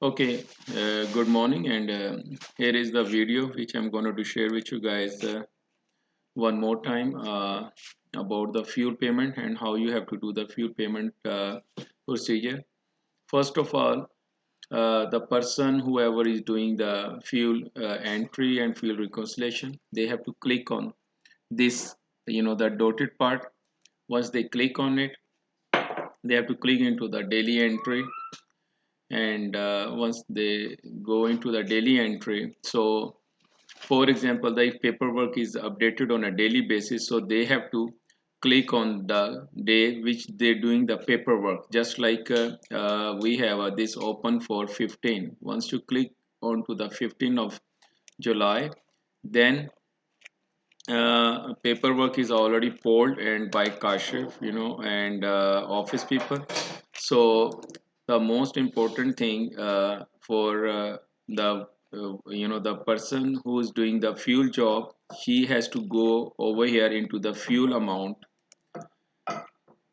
Okay, good morning, and here is the video which I'm going to share with you guys one more time about the fuel payment and how you have to do the fuel payment procedure. First of all, the person whoever is doing the fuel entry and fuel reconciliation, they have to click on this, the dotted part. Once they click on it, they have to click into the daily entry, and once they go into the daily entry, so for example, the paperwork is updated on a daily basis, so they have to click on the day which they're doing the paperwork. Just like we have this open for 15. Once you click on to the 15th of July, then paperwork is already pulled and by Kashif, and office people. So the most important thing for the the person who is doing the fuel job, she has to go over here into the fuel amount,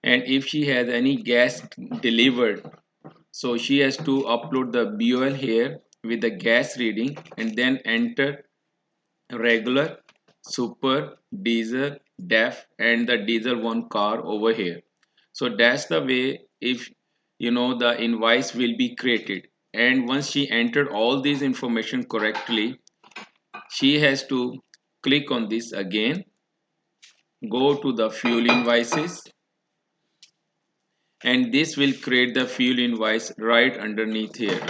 and if she has any gas delivered, so she has to upload the BOL here with the gas reading and then enter regular, super, diesel, def, and the diesel one car over here. So that's the way, if the invoice will be created. And once she entered all these information correctly, she has to click on this again, go to the fuel invoices, and this will create the fuel invoice right underneath here.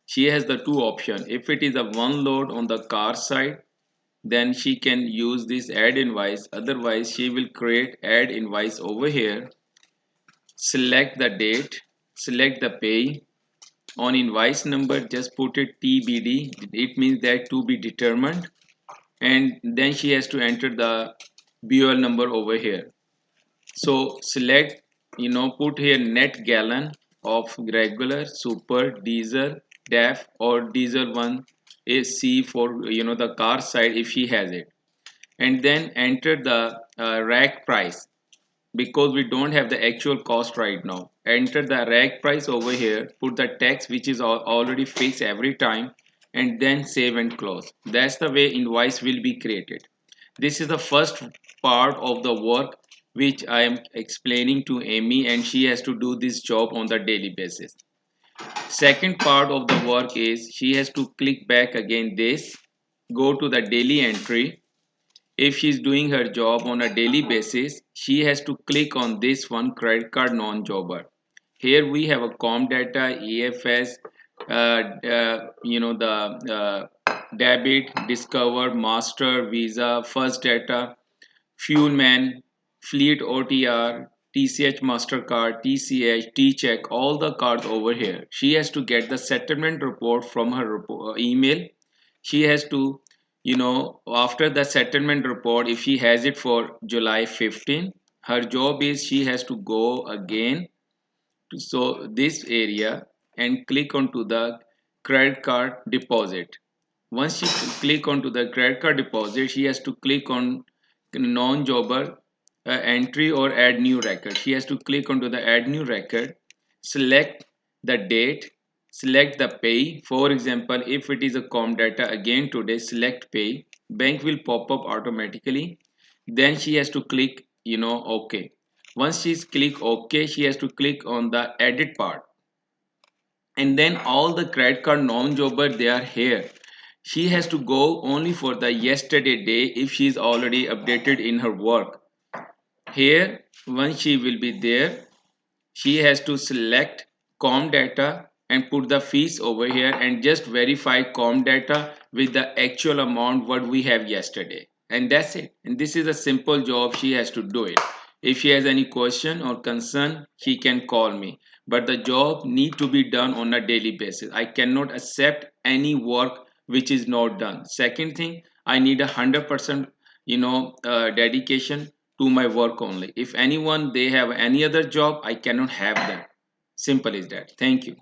She has the two options. If it is a one load on the car side, then she can use this add invoice. Otherwise, she will create add invoice over here, select the date, select the pay. On invoice number, just put it TBD, it means that to be determined, and then she has to enter the BOL number over here. So select, put here net gallon of regular, super, diesel, DEF, or diesel one is C for the car side if she has it, and then enter the rack price, because we don't have the actual cost right now. Enter the rack price over here, put the tax which is already fixed every time, and then save and close. That's the way invoice will be created. This is the first part of the work which I am explaining to Amy, and she has to do this job on the daily basis. Second part of the work is she has to click back again this, go to the daily entry. If she's doing her job on a daily basis, she has to click on this one, credit card non-jobber. Here we have a ComData, EFS, the debit, Discover, Master, Visa, First Data, Fuelman, Fleet OTR, TCH Mastercard, TCH, T-Check, all the cards over here. She has to get the settlement report from her email. She has to, after the settlement report, if she has it for July 15, her job is she has to go again to so this area and click onto the credit card deposit. Once she click onto the credit card deposit, she has to click on non-jobber entry or add new record. She has to click onto the add new record, select the date, select the pay. For example, if it is a ComData, again today select pay. Bank will pop up automatically. Then she has to click OK. Once she's click OK, she has to click on the edit part, and then all the credit card non-jobber, they are here. She has to go only for the yesterday day if she is already updated in her work. Here, once she will be there, she has to select ComData and put the fees over here and just verify ComData with the actual amount what we have yesterday, and that's it. And this is a simple job, she has to do it. If she has any question or concern, she can call me, but the job need to be done on a daily basis. I cannot accept any work which is not done. Second thing, I need 100% dedication to my work only. If anyone they have any other job, I cannot have that. Simple is that. Thank you.